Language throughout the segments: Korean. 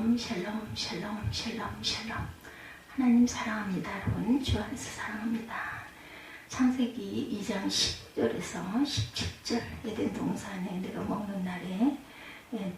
샬롬 샬롬 샬롬 샬롬 샬롬. 하나님 사랑합니다. 여러분 주 안에서 사랑합니다. 창세기 2장 10절에서 17절 에덴 동산에 내가 먹는 날에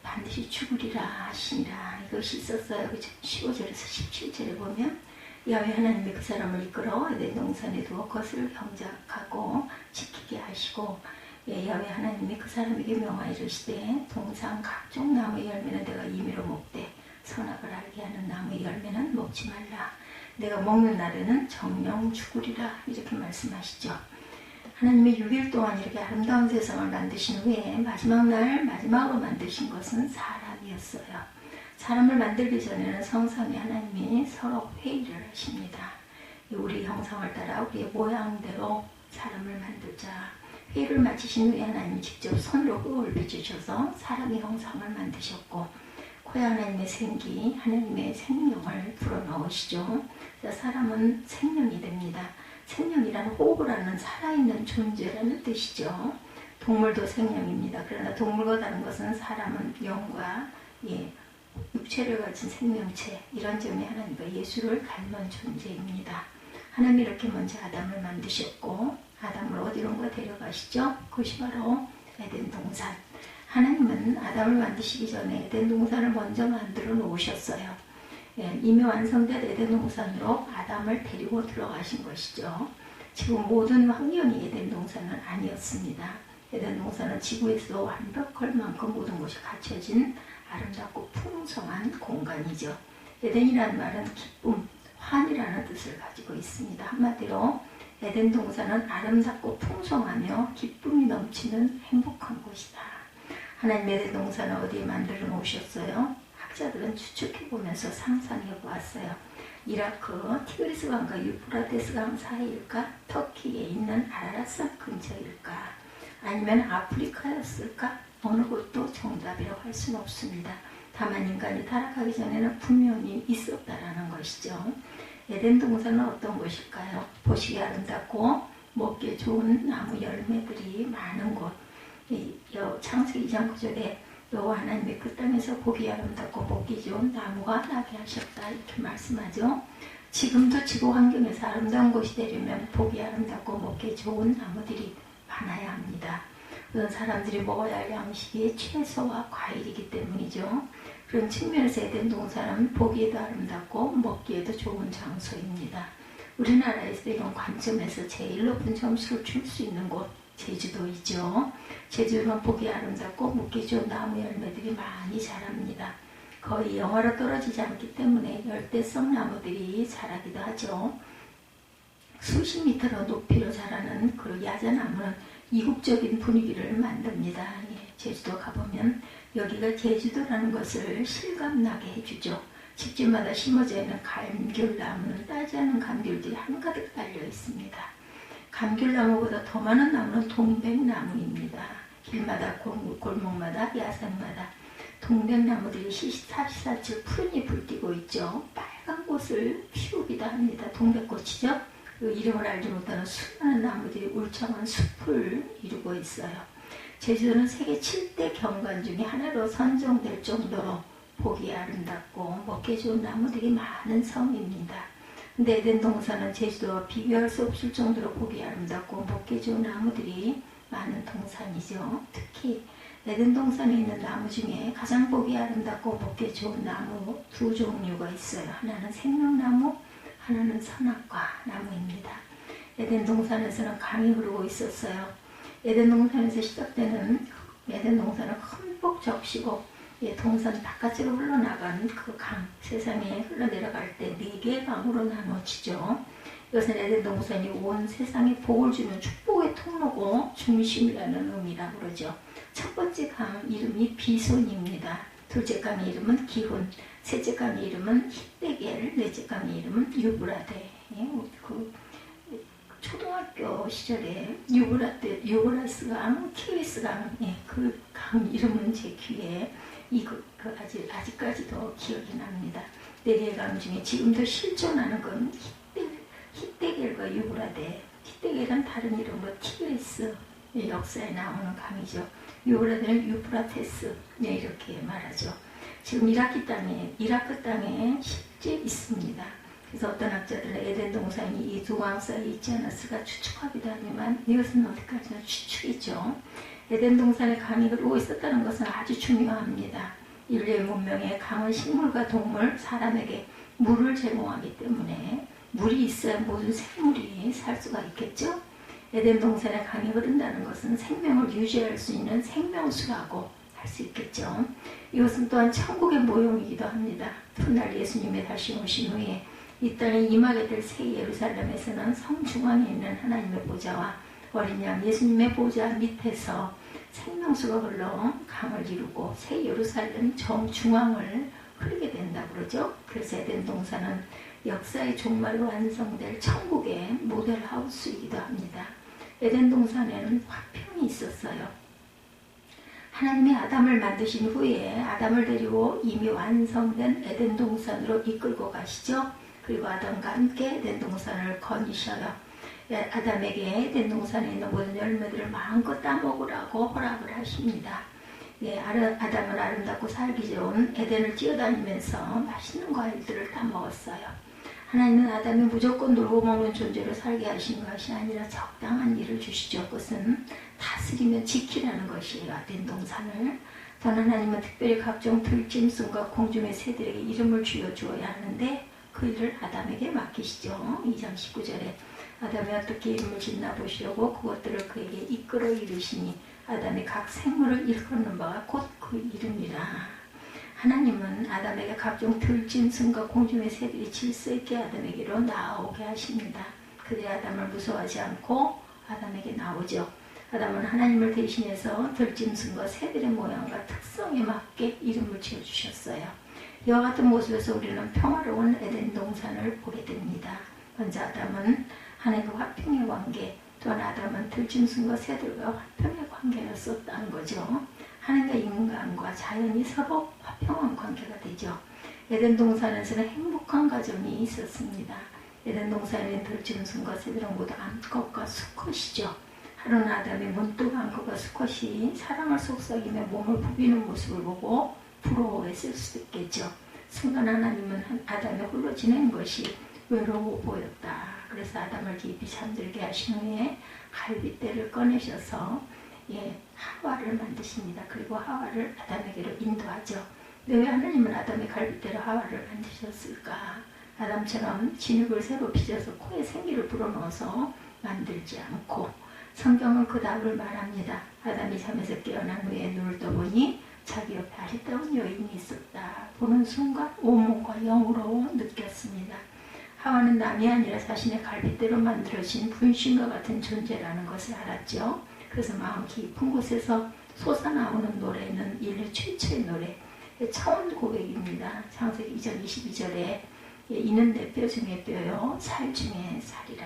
반드시 죽으리라 하시니라. 이것이 있었어요. 그죠? 15절에서 17절에 보면 야훼 하나님이 그 사람을 이끌어 에덴 동산에 두어 그것을 경작하고 지키게 하시고 야훼 하나님이 그 사람에게 명하여 이르시되 동산 각종 나무의 열매는 내가 임의로 먹되 선악을 알게 하는 나무의 열매는 먹지 말라. 내가 먹는 날에는 정령 죽으리라. 이렇게 말씀하시죠. 하나님이 6일 동안 이렇게 아름다운 세상을 만드신 후에 마지막 날 마지막으로 만드신 것은 사람이었어요. 사람을 만들기 전에는 성삼위 하나님이 서로 회의를 하십니다. 우리 형상을 따라 우리의 모양대로 사람을 만들자. 회의를 마치신 후에 하나님이 직접 손으로 흙을 빚으셔서 사람의 형상을 만드셨고 코에 하나님의 생기, 하나님의 생명을 불어넣으시죠. 사람은 생명이 됩니다. 생명이란 호흡을 하는 살아있는 존재라는 뜻이죠. 동물도 생명입니다. 그러나 동물과 다른 것은 사람은 영과 육체를 가진 생명체, 이런 점이 하나님과 예수를 닮은 존재입니다. 하나님이 이렇게 먼저 아담을 만드셨고 아담을 어디론가 데려가시죠. 그것이 바로 에덴 동산. 하나님은 아담을 만드시기 전에 에덴 동산을 먼저 만들어 놓으셨어요. 이미 완성된 에덴 동산으로 아담을 데리고 들어가신 것이죠. 지금 모든 환경이 에덴 동산은 아니었습니다. 에덴 동산은 지구에서 완벽할 만큼 모든 것이 갖춰진 아름답고 풍성한 공간이죠. 에덴이라는 말은 기쁨, 환이라는 뜻을 가지고 있습니다. 한마디로 에덴 동산은 아름답고 풍성하며 기쁨이 넘치는 행복한 곳이다. 하나님 에덴 동산을 어디에 만들어 놓으셨어요? 학자들은 추측해보면서 상상해보았어요. 이라크 티그리스강과 유프라테스강 사이일까? 터키에 있는 아라라산 근처일까? 아니면 아프리카였을까? 어느 곳도 정답이라고 할 수는 없습니다. 다만 인간이 타락하기 전에는 분명히 있었다라는 것이죠. 에덴 동산은 어떤 곳일까요? 보시기 아름답고 먹기에 좋은 나무 열매들이 많은 곳. 창세기 2장 9절에 여호와 하나님이 그 땅에서 보기 아름답고 먹기 좋은 나무가 나게 하셨다. 이렇게 말씀하죠. 지금도 지구 환경에서 아름다운 곳이 되려면 보기 아름답고 먹기 좋은 나무들이 많아야 합니다. 그런 사람들이 먹어야 할 양식이 채소와 과일이기 때문이죠. 그런 측면에서 에덴 동산은 보기에도 아름답고 먹기에도 좋은 장소입니다. 우리나라에서 이런 관점에서 제일 높은 점수를 줄 수 있는 곳 제주도이죠. 제주도는 보기 아름답고 먹기 좋은 나무 열매들이 많이 자랍니다. 거의 영하로 떨어지지 않기 때문에 열대성 나무들이 자라기도 하죠. 수십 미터로 높이로 자라는 그 야자나무는 이국적인 분위기를 만듭니다. 제주도 가보면 여기가 제주도라는 것을 실감나게 해주죠. 집집마다 심어져 있는 감귤나무는 따지 않은 감귤들이 한가득 달려 있습니다. 감귤나무보다 더 많은 나무는 동백나무입니다. 길마다 골목마다 야산마다 동백나무들이 사시사철 푸른 잎을 띠고 있죠. 빨간 꽃을 피우기도 합니다. 동백꽃이죠. 그 이름을 알지 못하는 수많은 나무들이 울창한 숲을 이루고 있어요. 제주도는 세계 7대 경관 중에 하나로 선정될 정도로 보기 아름답고 먹기 좋은 나무들이 많은 섬입니다. 근데 에덴 동산은 제주도와 비교할 수 없을 정도로 보기 아름답고 먹기 좋은 나무들이 많은 동산이죠. 특히 에덴 동산에 있는 나무 중에 가장 보기 아름답고 먹기 좋은 나무 두 종류가 있어요. 하나는 생명나무, 하나는 선악과 나무입니다. 에덴 동산에서는 강이 흐르고 있었어요. 에덴 동산에서 시작되는 에덴 동산은 흠뻑 적시고 동산 바깥으로 흘러나간 그 강, 세상에 흘러내려갈 때 4개의 강으로 나눠지죠. 이것은 에덴 동산이 온 세상에 복을 주는 축복의 통로고 중심이라는 의미라고 그러죠. 첫 번째 강 이름이 비손입니다. 둘째 강의 이름은 기훈, 셋째 강의 이름은 히데겔, 넷째 강의 이름은 유브라데. 초등학교 시절에 유브라스강, 키위스강, 그 강 이름은 제 귀에 아직까지도 기억이 납니다. 4개의 강 중에 지금도 실존하는 건 히데겔과 유브라데. 히데겔은 다른 이름으로 티그리스 역사에 나오는 강이죠. 유브라데는 유프라테스 이렇게 말하죠. 지금 이라크 땅에 실제 있습니다. 그래서 어떤 학자들은 에덴 동산이 이 두 왕 사이에 있지 않았을까 추측하기도 하지만 이것은 어디까지나 추측이죠. 에덴 동산에 강이 흐르고 있었다는 것은 아주 중요합니다. 인류의 문명에 강은 식물과 동물, 사람에게 물을 제공하기 때문에 물이 있어야 모든 생물이 살 수가 있겠죠. 에덴 동산에 강이 흐른다는 것은 생명을 유지할 수 있는 생명수라고 할 수 있겠죠. 이것은 또한 천국의 모형이기도 합니다. 훗날 예수님의 다시 오신 후에 이 땅에 임하게 될 새 예루살렘에서는 성 중앙에 있는 하나님의 보좌와 어린 양 예수님의 보좌 밑에서 생명수가 흘러 강을 이루고 새 예루살렘 정중앙을 흐르게 된다고 그러죠. 그래서 에덴 동산은 역사의 종말이 완성될 천국의 모델 하우스이기도 합니다. 에덴 동산에는 화평이 있었어요. 하나님이 아담을 만드신 후에 아담을 데리고 이미 완성된 에덴 동산으로 이끌고 가시죠. 그리고 아담과 함께 에덴 동산을 거니셔요. 아담에게 에덴 동산에 있는 모든 열매들을 마음껏 따먹으라고 허락을 하십니다. 아담은 아름답고 살기 좋은 에덴을 뛰어다니면서 맛있는 과일들을 따먹었어요. 하나님은 아담이 무조건 놀고 먹는 존재로 살게 하신 것이 아니라 적당한 일을 주시죠. 그것은 다스리며 지키라는 것이에요. 에덴 동산을. 또 하나님은 특별히 각종 들짐승과 공중의 새들에게 이름을 지어주어야 하는데 그 일을 아담에게 맡기시죠. 2장 19절에 아담이 어떻게 이름을 짓나 보시려고 그것들을 그에게 이끌어 이르시니 아담이 각 생물을 일컫는 바가 곧 그 이름이라. 하나님은 아담에게 각종 들짐승과 공중의 새들이 질서 있게 아담에게로 나오게 하십니다. 그들이 아담을 무서워하지 않고 아담에게 나오죠. 아담은 하나님을 대신해서 들짐승과 새들의 모양과 특성에 맞게 이름을 지어주셨어요. 이와 같은 모습에서 우리는 평화로운 에덴 동산을 보게 됩니다. 먼저 아담은 하나님과 화평의 관계, 또한 아담은 들짐승과 새들과 화평의 관계였었다는 거죠. 하나님과 인간과 자연이 서로 화평한 관계가 되죠. 에덴 동산에서는 행복한 가정이 있었습니다. 에덴 동산에는 들짐승과 새들은 모두 암컷과 수컷이죠. 하루는 아담이 문득 암컷과 수컷이 사랑을 속삭이며 몸을 부비는 모습을 보고 부러워했을 수도 있겠죠. 순간 하나님은 아담이 홀로 지낸 것이 외로워 보였다. 그래서 아담을 깊이 잠들게 하신 후에 갈빗대를 꺼내셔서 하와를 만드십니다. 그리고 하와를 아담에게로 인도하죠. 왜 하나님은 아담의 갈빗대로 하와를 만드셨을까? 아담처럼 진흙을 새로 빚어서 코에 생기를 불어넣어서 만들지 않고 성경은 그 답을 말합니다. 아담이 잠에서 깨어난 후에 눈을 떠보니 자기 옆에 아리따운 여인이 있었다. 보는 순간 온몸과 영으로 느꼈습니다. 하와는 남이 아니라 자신의 갈빗대로 만들어진 분신과 같은 존재라는 것을 알았죠. 그래서 마음 깊은 곳에서 솟아나오는 노래는 인류 최초의 노래, 차원 고백입니다. 창세기 2장 22절에 이는 내 뼈 중에 뼈요 살 중에 살이라.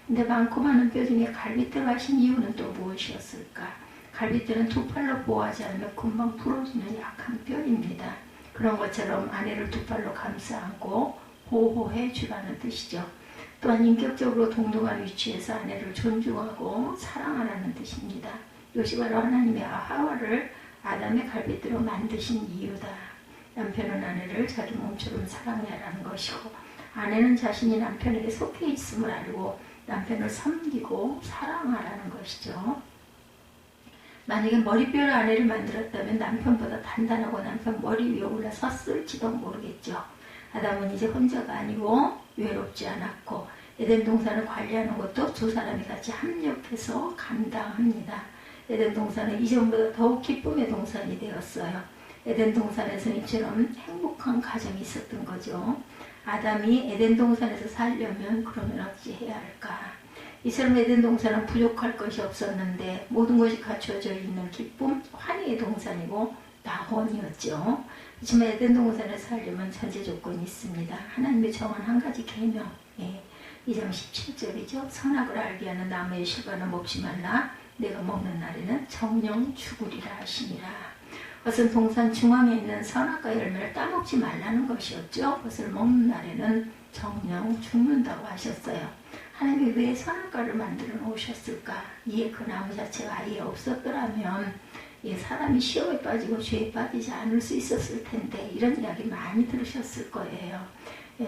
근데 많고 많은 뼈 중에 갈빗대로 하신 이유는 또 무엇이었을까? 갈빗대는 두 팔로 보호하지 않으면 금방 부러지는 약한 뼈입니다. 그런 것처럼 아내를 두 팔로 감싸 안고 보호해 주라는 뜻이죠. 또한 인격적으로 동등한 위치에서 아내를 존중하고 사랑하라는 뜻입니다. 이것이 바로 하나님의 하와를 아담의 갈빗대로 만드신 이유다. 남편은 아내를 자기 몸처럼 사랑해라는 것이고 아내는 자신이 남편에게 속해 있음을 알고 남편을 섬기고 사랑하라는 것이죠. 만약에 머리뼈로 아내를 만들었다면 남편보다 단단하고 남편 머리 위에 올라섰을지도 모르겠죠. 아담은 이제 혼자가 아니고 외롭지 않았고 에덴 동산을 관리하는 것도 두 사람이 같이 합력해서 감당합니다. 에덴 동산은 이전보다 더욱 기쁨의 동산이 되었어요. 에덴 동산에서는 이처럼 행복한 가정이 있었던 거죠. 아담이 에덴 동산에서 살려면 그러면 어찌 해야 할까? 이처럼 에덴 동산은 부족할 것이 없었는데 모든 것이 갖춰져 있는 기쁨, 환희의 동산이고 낙원이었죠. 하지만 에덴 동산에 살려면 전제 조건이 있습니다. 하나님의 정한 한 가지 계명, 2장 17절이죠. 선악을 알게 하는 나무의 실과는 먹지 말라. 내가 먹는 날에는 정령 죽으리라 하시니라. 그것은 동산 중앙에 있는 선악과 열매를 따먹지 말라는 것이었죠. 그것을 먹는 날에는 정령 죽는다고 하셨어요. 하나님이 왜 선악과를 만들어 놓으셨을까? 이에 그 나무 자체가 아예 없었더라면 사람이 시험에 빠지고 죄에 빠지지 않을 수 있었을 텐데 이런 이야기 많이 들으셨을 거예요.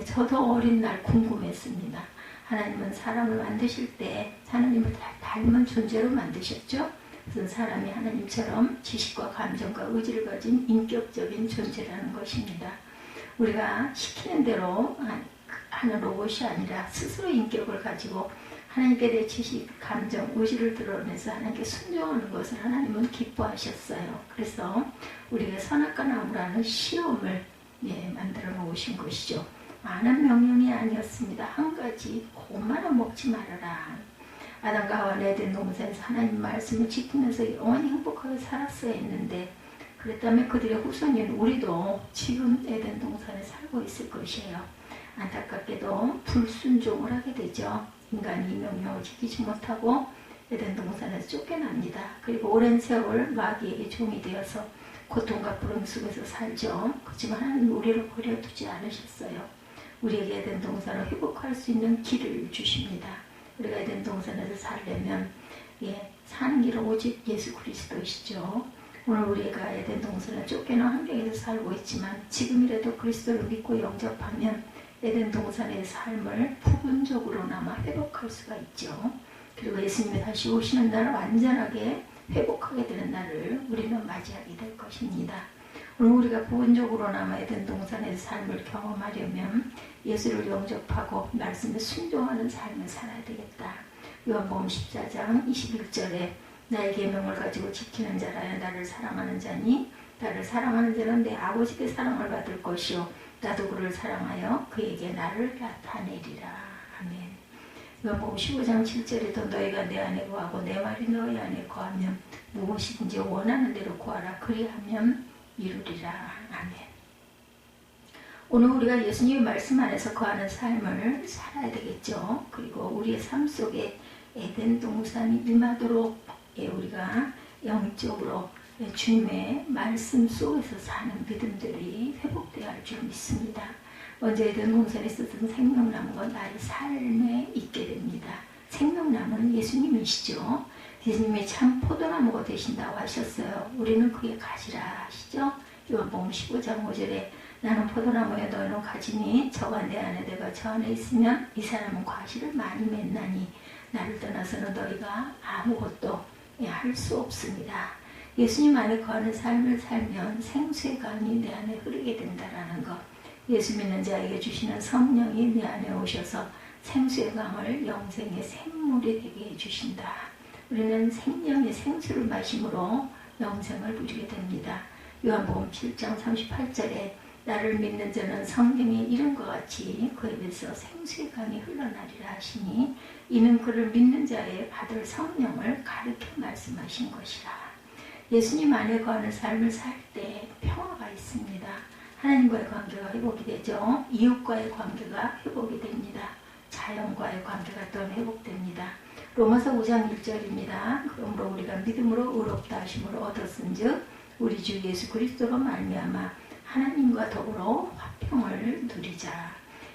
저도 어린 날 궁금했습니다. 하나님은 사람을 만드실 때 하나님을 닮은 존재로 만드셨죠. 그래서 사람이 하나님처럼 지식과 감정과 의지를 가진 인격적인 존재라는 것입니다. 우리가 시키는 대로 하는 로봇이 아니라 스스로 인격을 가지고 하나님께 대해 지식, 감정, 의지를 드러내서 하나님께 순종하는 것을 하나님은 기뻐하셨어요. 그래서 우리가 선악과 나무라는 시험을 만들어 놓으신 것이죠. 많은 명령이 아니었습니다. 한 가지, 고만을 먹지 말아라. 아담과 하와는 에덴 동산에서 하나님 말씀을 지키면서 영원히 행복하게 살았어야 했는데, 그랬다면 그들의 후손인 우리도 지금 에덴 동산에 살고 있을 것이에요. 안타깝게도 불순종을 하게 되죠. 인간이 이 명령을 지키지 못하고 에덴 동산에서 쫓겨납니다. 그리고 오랜 세월 마귀에게 종이 되어서 고통과 불행 속에서 살죠. 그렇지만 하나님 우리를 버려두지 않으셨어요. 우리에게 에덴 동산을 회복할 수 있는 길을 주십니다. 우리가 에덴 동산에서 살려면 사는 길은 오직 예수 그리스도이시죠. 오늘 우리가 에덴 동산에 쫓겨난 환경에서 살고 있지만 지금이라도 그리스도를 믿고 영접하면 에덴 동산의 삶을 부분적으로나마 회복할 수가 있죠. 그리고 예수님이 다시 오시는 날 완전하게 회복하게 되는 날을 우리는 맞이하게 될 것입니다. 오늘 우리가 부분적으로나마 에덴 동산의 삶을 경험하려면 예수를 영접하고 말씀에 순종하는 삶을 살아야 되겠다. 요한복음 14장 21절에 나의 계명을 가지고 지키는 자라야 나를 사랑하는 자니 나를 사랑하는 자는 내 아버지께 사랑을 받을 것이요 나도 그를 사랑하여 그에게 나를 나타내리라. 아멘. 요한복음 15장 7절에도 너희가 내 안에 거하고 내 말이 너희 안에 거하면 무엇이든지 원하는 대로 구하라. 그리하면 이루리라. 아멘. 오늘 우리가 예수님의 말씀 안에서 거하는 삶을 살아야 되겠죠. 그리고 우리의 삶 속에 에덴 동산이 임하도록 우리가 영적으로 주님의 말씀 속에서 사는 믿음들이 회복되어야 할 줄 믿습니다. 먼저 에덴 동산에 있었던 생명나무가 나의 삶에 있게 됩니다. 생명나무는 예수님이시죠. 예수님이 참 포도나무가 되신다고 하셨어요. 우리는 그의 가지라 하시죠. 요한복음 15장 5절에 나는 포도나무에 너희는 가지니 저가 내 안에 내가 저 안에 있으면 이 사람은 과실을 많이 맺나니 나를 떠나서는 너희가 아무것도 할 수 없습니다. 예수님 안에 거하는 삶을 살면 생수의 강이 내 안에 흐르게 된다라는 것. 예수 믿는 자에게 주시는 성령이 내 안에 오셔서 생수의 강을 영생의 샘물이 되게 해주신다. 우리는 생명의 생수를 마심으로 영생을 누리게 됩니다. 요한복음 7장 38절에 나를 믿는 자는 성경에 이름과 같이 그 입에서 생수의 강이 흘러나리라 하시니 이는 그를 믿는 자의 받을 성령을 가르쳐 말씀하신 것이라. 예수님 안에 거하는 삶을 살 때 평화가 있습니다. 하나님과의 관계가 회복이 되죠. 이웃과의 관계가 회복이 됩니다. 자연과의 관계가 또한 회복됩니다. 로마서 5장 1절입니다. 그러므로 우리가 믿음으로 의롭다 하심을 얻었은즉 우리 주 예수 그리스도로 말미암아 하나님과 더불어 화평을 누리자.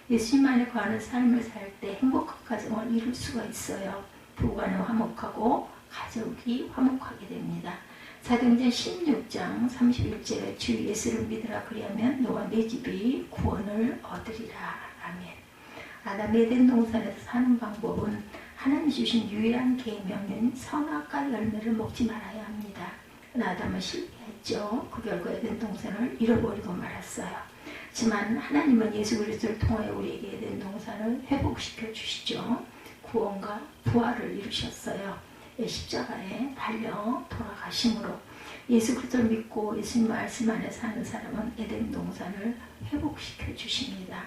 예수님 안에 거하는 삶을 살 때 행복한 가정을 이룰 수가 있어요. 부부간에 화목하고 가족이 화목하게 됩니다. 사도행전 16장 31절에 주 예수를 믿으라 그리하면 너와 내 집이 구원을 얻으리라. 아멘. 아담 에덴 동산에서 사는 방법은 하나님 주신 유일한 계명인 선악과 열매를 먹지 말아야 합니다. 아담은 실패했죠. 그 결과 에덴 동산을 잃어버리고 말았어요. 하지만 하나님은 예수 그리스도를 통하여 우리에게 에덴 동산을 회복시켜 주시죠. 구원과 부활을 이루셨어요. 십자가에 달려 돌아가심으로 예수 그리스도를 믿고 예수님 말씀 안에 사는 사람은 에덴 동산을 회복시켜 주십니다.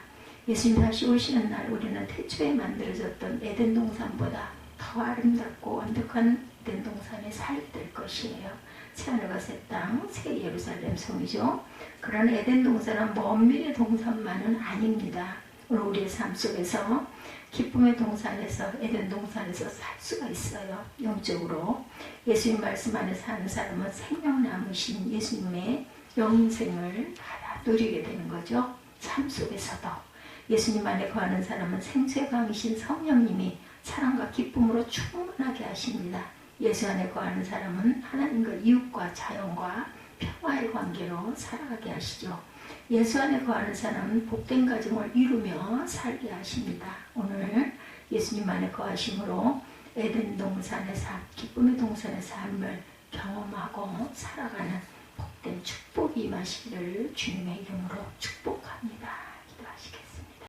예수님 다시 오시는 날 우리는 태초에 만들어졌던 에덴 동산보다 더 아름답고 완벽한 에덴 동산에 살게 될 것이에요. 새하늘과 새 땅, 새 예루살렘 성이죠. 그런 에덴 동산은 먼 미래 동산만은 아닙니다. 오늘 우리의 삶 속에서 기쁨의 동산에서 에덴 동산에서 살 수가 있어요. 영적으로 예수님 말씀 안에 사는 사람은 생명나무신 예수님의 영생을 받아 누리게 되는 거죠. 삶 속에서도 예수님 안에 거하는 사람은 생수의 강이신 성령님이 사랑과 기쁨으로 충만하게 하십니다. 예수 안에 거하는 사람은 하나님과 이웃과 자연과 평화의 관계로 살아가게 하시죠. 예수 안에 거하는 사람은 복된 가정을 이루며 살게 하십니다. 오늘 예수님 안에 거하심으로 에덴 동산의 삶, 기쁨의 동산의 삶을 경험하고 살아가는 복된 축복이 임하시기를 주님의 이름으로 축복합니다. 기도하시겠습니다.